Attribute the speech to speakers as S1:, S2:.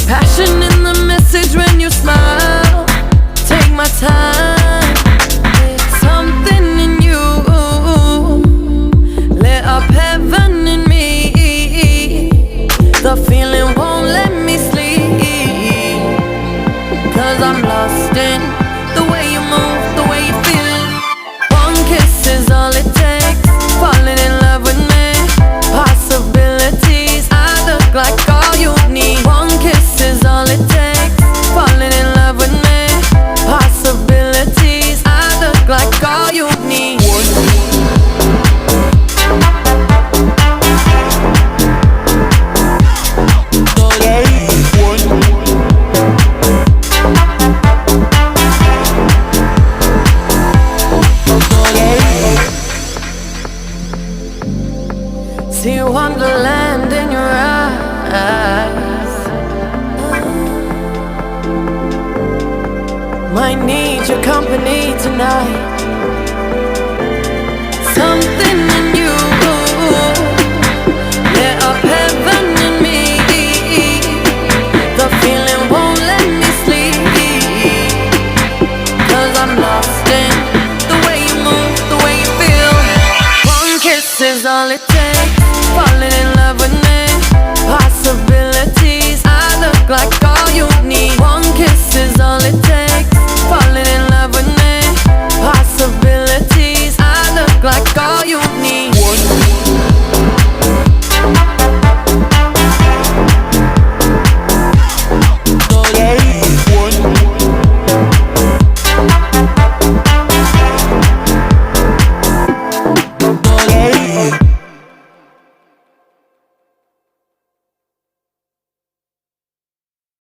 S1: Passion in the message when you smile. Take my time. Something in you lit up heaven in me. The feeling won't let me sleep, 'cause I'm lost in the way you move, the way you feel. One kiss is all it takes. Falling in love with me. Possibilities, I look like all you need. One kiss is all it takes. Falling in love with me. Possibilities, I look like all you need. See wonderland in your eyes. Might need your company tonight. Something in you lit up heaven in me. The feeling won't let me sleep, 'cause I'm lost in the way you move, the way you feel. One kiss is all it takes. Falling in love with me. Possibilities, I look like